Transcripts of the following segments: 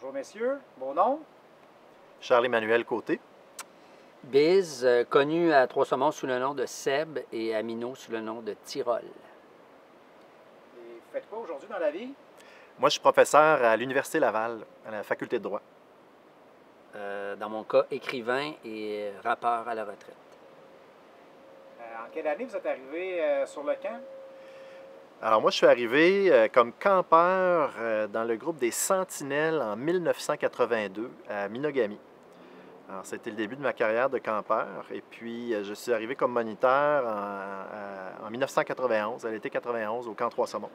Bonjour messieurs, mon nom? Charles-Emmanuel Côté. Biz, connu à Trois-Saumons sous le nom de Seb et à Minot sous le nom de Tyrol. Et faites quoi aujourd'hui dans la vie? Moi, je suis professeur à l'Université Laval, à la faculté de droit. Dans mon cas, écrivain et rappeur à la retraite. En quelle année vous êtes arrivé sur le camp? Alors moi, je suis arrivé comme campeur dans le groupe des Sentinelles en 1982 à Minogami. Alors, c'était le début de ma carrière de campeur. Et puis, je suis arrivé comme moniteur en 1991, à l'été 91, au camp Trois-Saumons.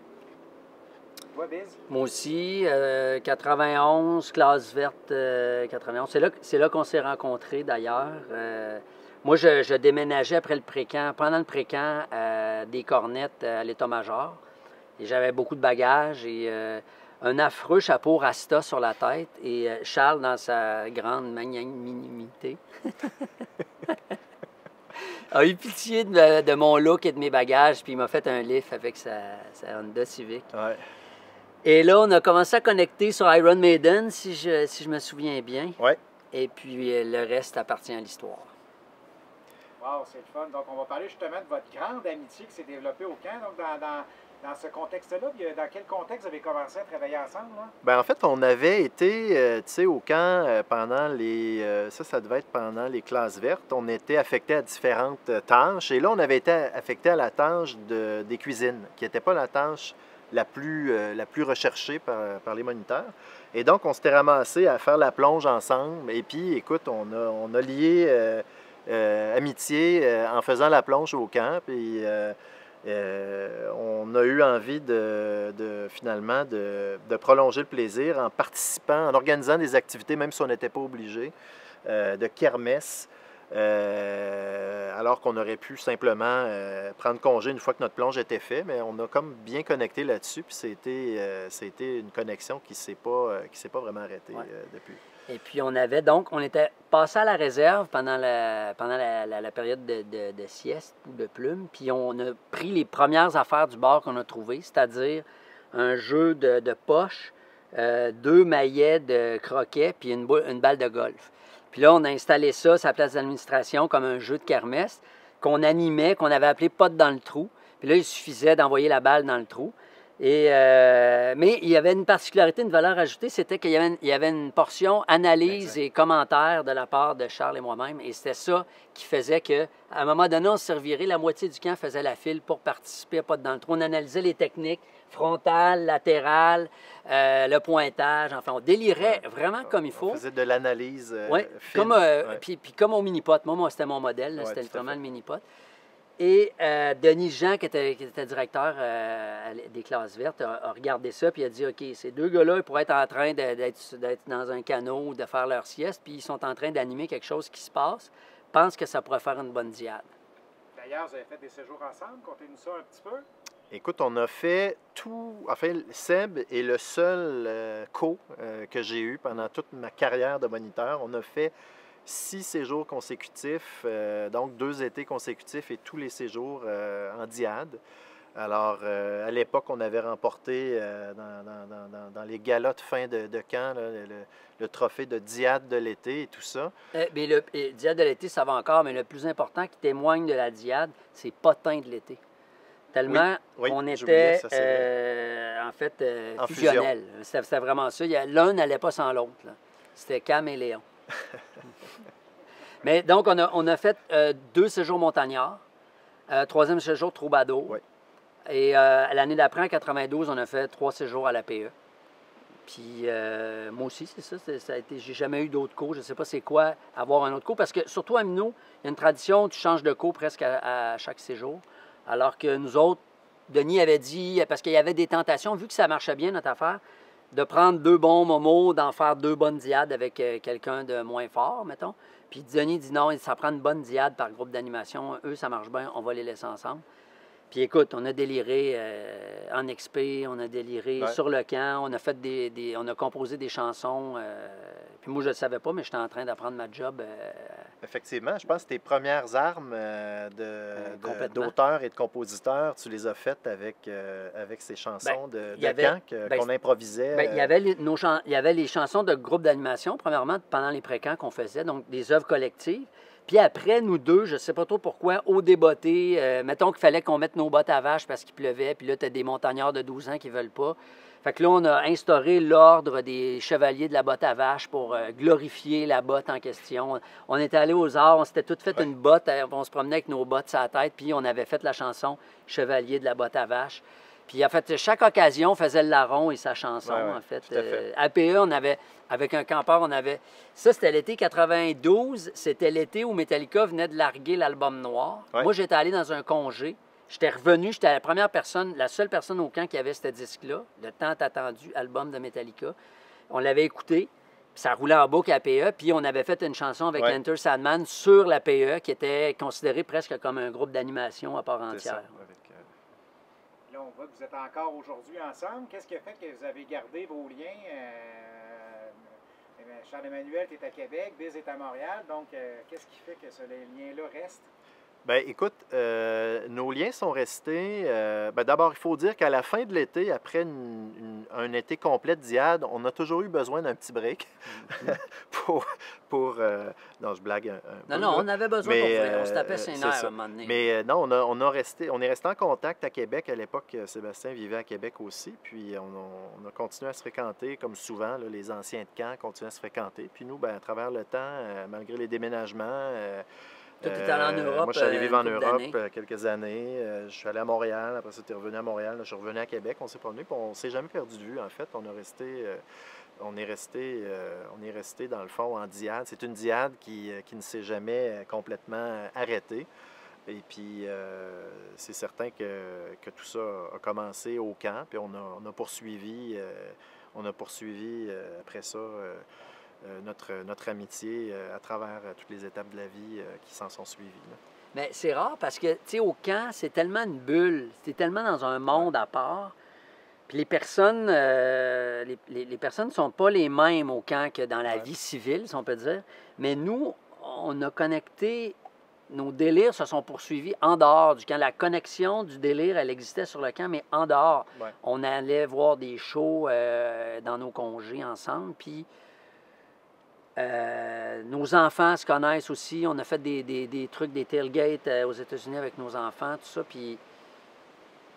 Toi, Biz? Moi aussi, 91, classe verte 91. C'est là qu'on s'est rencontrés d'ailleurs. Moi, je déménageais après le pré-camp, pendant le pré-camp, des cornettes à l'état-major. Et j'avais beaucoup de bagages et un affreux chapeau rasta sur la tête. Et Charles, dans sa grande magnanimité, a eu pitié de mon look et de mes bagages, puis il m'a fait un lift avec sa Honda Civic. Ouais. Et là, on a commencé à connecter sur Iron Maiden, si je me souviens bien. Ouais. Et puis, le reste appartient à l'histoire. Wow, c'est le fun. Donc, on va parler justement de votre grande amitié qui s'est développée au camp. Donc, dans ce contexte-là, dans quel contexte vous avez commencé à travailler ensemble? Là? Bien, en fait, on avait été, tu sais, au camp pendant les... ça devait être pendant les classes vertes. On était affectés à différentes tâches. Et là, on avait été affectés à la tâche des cuisines, qui n'était pas la tâche la plus recherchée par les moniteurs. Et donc, on s'était ramassés à faire la plonge ensemble. Et puis, écoute, on a lié amitié en faisant la plonge au camp. Puis, on a eu envie finalement de prolonger le plaisir en participant, en organisant des activités, même si on n'était pas obligé, de kermesse. Alors qu'on aurait pu simplement prendre congé une fois que notre plonge était faite, mais on a comme bien connecté là-dessus, puis c'était une connexion qui s'est pas vraiment arrêtée depuis. Et puis on était passé à la réserve pendant la période de sieste ou de plume, puis on a pris les premières affaires du bar qu'on a trouvées, c'est-à-dire un jeu de poche, 2 maillets de croquet, puis une balle de golf. Puis là, on a installé ça à la place d'administration comme un jeu de kermesse qu'on animait, qu'on avait appelé pote dans le trou. Puis là, il suffisait d'envoyer la balle dans le trou. Mais il y avait une particularité, une valeur ajoutée, c'était qu'il y avait une portion analyse et commentaire de la part de Charles et moi-même. Et c'était ça qui faisait qu'à un moment donné, on se servirait, la moitié du camp faisait la file pour participer à Pote dans le trou. On analysait les techniques frontales, latérales, le pointage. Enfin, on délirait vraiment comme il faut. On faisait de l'analyse fine. Puis comme au mini-pot. Moi, c'était mon modèle. C'était vraiment le mini-pot. Et Denis Jean, qui était directeur des classes vertes, a regardé ça, puis il a dit, OK, ces deux gars-là, ils pourraient être en train d'être dans un canot, de faire leur sieste, puis ils sont en train d'animer quelque chose qui se passe. Pense que ça pourrait faire une bonne diade. D'ailleurs, vous avez fait des séjours ensemble. Contez-nous ça un petit peu. Écoute, on a fait tout... Enfin, Seb est le seul que j'ai eu pendant toute ma carrière de moniteur. On a fait 6 séjours consécutifs, donc 2 étés consécutifs et tous les séjours en diade. Alors, à l'époque, on avait remporté dans les galas de fin de camp là, le trophée de diade de l'été et tout ça. Mais le diade de l'été, ça va encore, mais le plus important qui témoigne de la diade, c'est potin de l'été. Tellement on était, en fait, fusionnels. C'était vraiment ça. L'un n'allait pas sans l'autre. C'était Cam et Léon. Mais donc, on a fait 2 séjours montagnards, 3e séjour troubadour. Oui. Et l'année d'après, en 92, on a fait 3 séjours à l'APE. Puis moi aussi, c'est ça. J'ai jamais eu d'autres cours. Je ne sais pas c'est quoi avoir un autre cours. Parce que surtout à Minot, il y a une tradition, tu changes de cours presque à chaque séjour. Alors que nous autres, Denis avait dit, parce qu'il y avait des tentations, vu que ça marchait bien notre affaire, de prendre 2 bons momos, d'en faire 2 bonnes diades avec quelqu'un de moins fort, mettons. Puis Denis dit non, ça prend une bonne diade par groupe d'animation. Eux, ça marche bien, on va les laisser ensemble. Puis écoute, on a déliré en XP, on a déliré sur le camp, on a fait on a composé des chansons. Puis moi, je ne le savais pas, mais j'étais en train d'apprendre ma job Effectivement, je pense que tes premières armes Complètement. d'auteur et de compositeur, tu les as faites avec ces chansons il y avait- camp ben, qu'on improvisait. il y avait il y avait les chansons de groupe d'animation, premièrement, pendant les pré-camps qu'on faisait, donc des œuvres collectives. Puis après, nous deux, je ne sais pas trop pourquoi, au déboté, mettons qu'il fallait qu'on mette nos bottes à vache parce qu'il pleuvait, puis là, tu as des montagnards de 12 ans qui ne veulent pas. Fait que là, on a instauré l'ordre des chevaliers de la botte à vache pour glorifier la botte en question. On était allé aux arts, on s'était tout fait une botte, on se promenait avec nos bottes sur la tête, puis on avait fait la chanson Chevalier de la botte à vache. Puis en fait, chaque occasion faisait le larron et sa chanson, en fait. tout à fait. APE, on avait, avec un campeur, on avait... Ça, c'était l'été 92. C'était l'été où Metallica venait de larguer l'album Noir. Ouais. Moi, j'étais allé dans un congé. J'étais revenu, j'étais la première personne, la seule personne au camp qui avait ce disque-là, le tant attendu album de Metallica. On l'avait écouté, puis ça roulait en boucle à PE, puis on avait fait une chanson avec Enter Sandman sur la PE, qui était considérée presque comme un groupe d'animation à part C'est ça, entière. Là, on voit que vous êtes encore aujourd'hui ensemble. Qu'est-ce qui a fait que vous avez gardé vos liens? Charles-Emmanuel, tu es à Québec, Biz est à Montréal. Donc, qu'est-ce qui fait que ce lien-là reste? Bien, écoute, nos liens sont restés. D'abord, il faut dire qu'à la fin de l'été, après un été complet de diade, on a toujours eu besoin d'un petit break non, je blague un peu. Non, on avait besoin Mais, pour vrai. On se tapait ses c'est nerfs ça. à un moment donné. Mais non, on est resté en contact à Québec. À l'époque, Sébastien vivait à Québec aussi. Puis on a continué à se fréquenter, comme souvent, là, les anciens de camp continuent à se fréquenter. Puis nous, à travers le temps, malgré les déménagements... Toi, tu es allé en Europe. Moi, je suis allé vivre en une couple Europe d'années. quelques années. Je suis allé à Montréal. Après ça, tu es revenu à Montréal. Là, je suis revenu à Québec. On s'est promené. Puis on ne s'est jamais perdu de vue, en fait. On est resté, dans le fond, en diade. C'est une diade qui ne s'est jamais complètement arrêtée. Et puis, c'est certain que tout ça a commencé au camp. Puis on a poursuivi, après ça... notre amitié à travers toutes les étapes de la vie qui s'en sont suivies. Là. Mais c'est rare parce que, tu sais, au camp, c'est tellement une bulle, c'est tellement dans un monde à part. Puis les personnes ne sont pas les mêmes au camp que dans la vie civile, si on peut dire. Mais nous, on a connecté, nos délires se sont poursuivis en dehors du camp. La connexion du délire, elle existait sur le camp, mais en dehors. Ouais. On allait voir des shows dans nos congés ensemble, puis... nos enfants se connaissent aussi. On a fait des trucs, des tailgates aux États-Unis avec nos enfants, tout ça. Puis,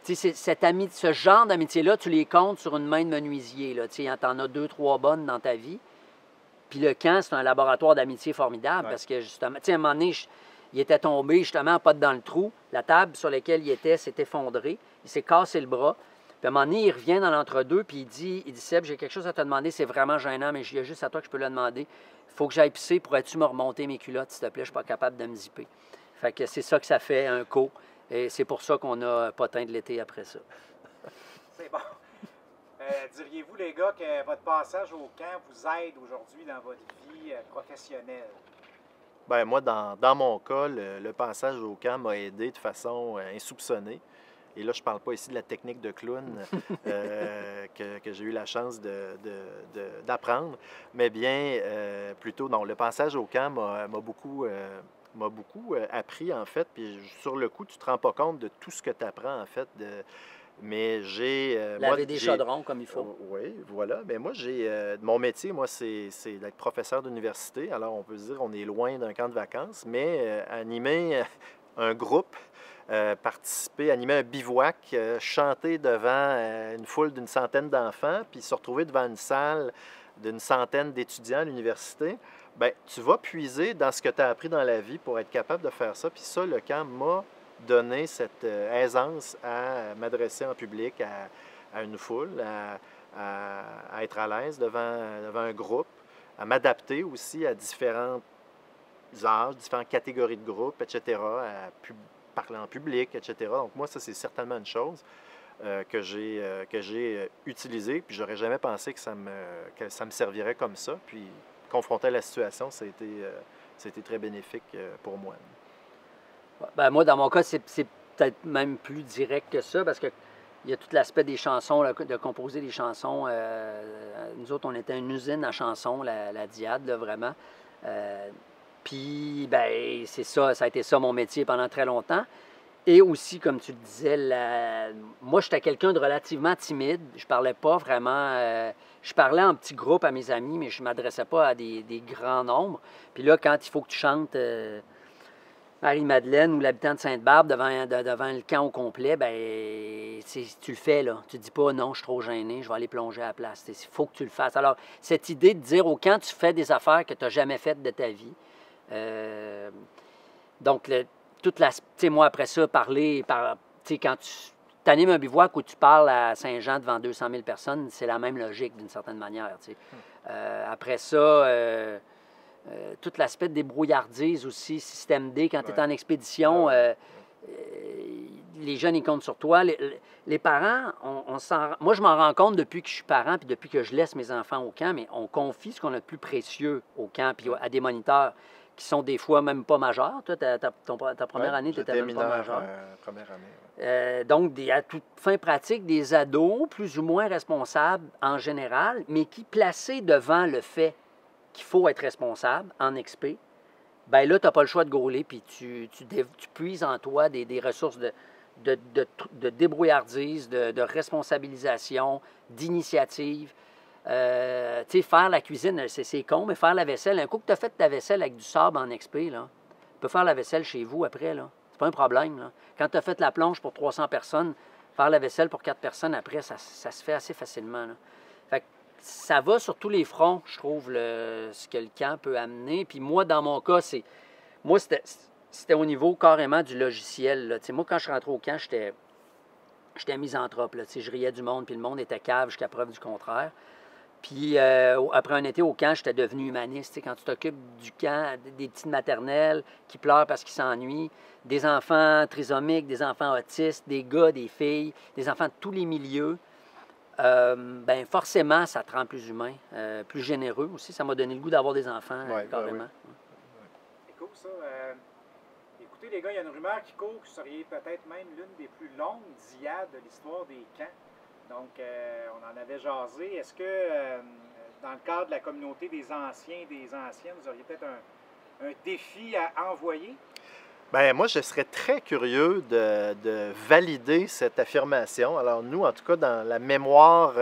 tu sais, ce genre d'amitié-là, tu les comptes sur une main de menuisier. Tu sais, t'en as 2, 3 bonnes dans ta vie. Puis le camp, c'est un laboratoire d'amitié formidable parce que, justement, tu sais, à un moment donné, il était tombé, justement, pas dans le trou. La table sur laquelle il était s'est effondrée. Il s'est cassé le bras. Puis à un moment donné, il revient dans l'entre-deux, puis il dit Seb, j'ai quelque chose à te demander, c'est vraiment gênant, mais il y a juste à toi que je peux le demander. Il faut que j'aille pisser, pourrais-tu me remonter mes culottes, s'il te plaît, je suis pas capable de me zipper. Fait que c'est ça que ça fait, un co. Et c'est pour ça qu'on a potin de l'été après ça. C'est bon. Diriez-vous, les gars, que votre passage au camp vous aide aujourd'hui dans votre vie professionnelle? Bien, moi, dans mon cas, le passage au camp m'a aidé de façon insoupçonnée. Et là, je ne parle pas ici de la technique de clown que j'ai eu la chance d'apprendre, mais bien plutôt, non, le passage au camp m'a beaucoup appris, en fait. Puis sur le coup, tu ne te rends pas compte de tout ce que tu apprends, en fait. Mais j'ai... Laver des chaudrons comme il faut. Oui, voilà. Mais moi, mon métier, moi, c'est d'être professeur d'université. Alors, on peut se dire on est loin d'un camp de vacances, mais animer un groupe... participer, animer un bivouac, chanter devant une foule d'une centaine d'enfants, puis se retrouver devant une salle d'une centaine d'étudiants à l'université, bien, tu vas puiser dans ce que tu as appris dans la vie pour être capable de faire ça. Puis ça, le camp m'a donné cette aisance à m'adresser en public à une foule, à être à l'aise devant un groupe, à m'adapter aussi à différents âges, différentes catégories de groupes, etc., à parler en public, etc. Donc moi, ça, c'est certainement une chose que j'ai utilisée, puis j'aurais jamais pensé que ça me servirait comme ça. Puis, confronté à la situation, ça a été très bénéfique pour moi. Ben, moi, dans mon cas, c'est peut-être même plus direct que ça, parce que il y a tout l'aspect des chansons, là, de composer des chansons. Nous autres, on était une usine à chansons, la Diade, là, vraiment. Puis, ben, c'est ça, ça a été ça mon métier pendant très longtemps. Et aussi, comme tu le disais, moi, j'étais quelqu'un de relativement timide. Je parlais pas vraiment. Je parlais en petits groupes à mes amis, mais je m'adressais pas à des grands nombres. Puis là, quand il faut que tu chantes Marie-Madeleine ou l'habitant de Sainte-Barbe devant le camp au complet, ben tu le fais, là. Tu dis pas non, je suis trop gêné, je vais aller plonger à la place. Il faut que tu le fasses. Alors, cette idée de dire au camp, tu fais des affaires que tu n'as jamais faites de ta vie. Donc, toute la, moi, après ça, parler, quand tu animes un bivouac où tu parles à Saint-Jean devant 200 000 personnes, c'est la même logique d'une certaine manière. Après ça, tout l'aspect de débrouillardise aussi, système D, quand tu es en expédition, les jeunes, ils comptent sur toi. Les parents, moi, je m'en rends compte depuis que je suis parent puis depuis que je laisse mes enfants au camp, mais on confie ce qu'on a de plus précieux au camp puis à des moniteurs qui sont des fois même pas majeurs. Toi, ta première année, tu étais même pas majeur. Première année. Donc, à toute fin pratique, des ados plus ou moins responsables en général, mais qui, placés devant le fait qu'il faut être responsable en expé, bien là, tu n'as pas le choix de gauler, puis tu puises en toi des ressources de débrouillardise, de responsabilisation, d'initiative. Tu sais, faire la cuisine, c'est con, mais faire la vaisselle, un coup que tu as fait ta vaisselle avec du sable en expé, là, tu peux faire la vaisselle chez vous après, là. C'est pas un problème, là. Quand tu as fait la plonge pour 300 personnes, faire la vaisselle pour 4 personnes après, ça se fait assez facilement, là. Fait que ça va sur tous les fronts, je trouve, ce que le camp peut amener. Puis moi, dans mon cas, c'était au niveau carrément du logiciel, là. Tu sais, moi, quand je suis rentré au camp, j'étais misanthrope, là. Tu sais, je riais du monde, puis le monde était cave jusqu'à preuve du contraire. Puis après un été au camp, j'étais devenu humaniste. Tu sais, quand tu t'occupes du camp, des petites maternelles qui pleurent parce qu'ils s'ennuient, des enfants trisomiques, des enfants autistes, des gars, des filles, des enfants de tous les milieux, ben forcément, ça te rend plus humain, plus généreux aussi. Ça m'a donné le goût d'avoir des enfants, carrément. C'est cool, ça. Écoutez, les gars, il y a une rumeur qui court que vous seriez peut-être même l'une des plus longues diades de l'histoire des camps. Donc, on en avait jasé. Est-ce que, dans le cadre de la communauté des anciens et des anciennes, vous auriez peut-être un défi à envoyer? Bien, moi, je serais très curieux de valider cette affirmation. Alors, nous, en tout cas, dans la mémoire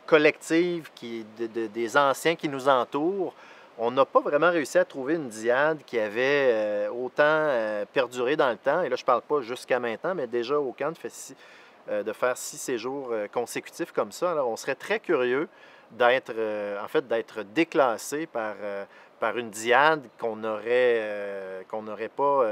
collective des anciens qui nous entourent, on n'a pas vraiment réussi à trouver une diade qui avait autant perduré dans le temps. Et là, je ne parle pas jusqu'à maintenant, mais déjà au camp de faire 6 séjours consécutifs comme ça. Alors, on serait très curieux d'être déclassé par une diade qu'on n'aurait pas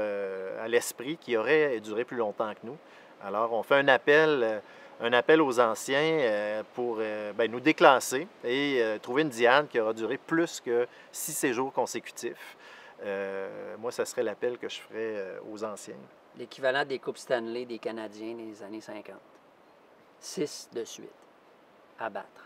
à l'esprit, qui aurait duré plus longtemps que nous. Alors, on fait un appel aux anciens pour nous déclasser et trouver une diade qui aura duré plus que 6 séjours consécutifs. Moi, ça serait l'appel que je ferais aux anciens. L'équivalent des Coupes Stanley des Canadiens des années 50. 6 de suite à battre.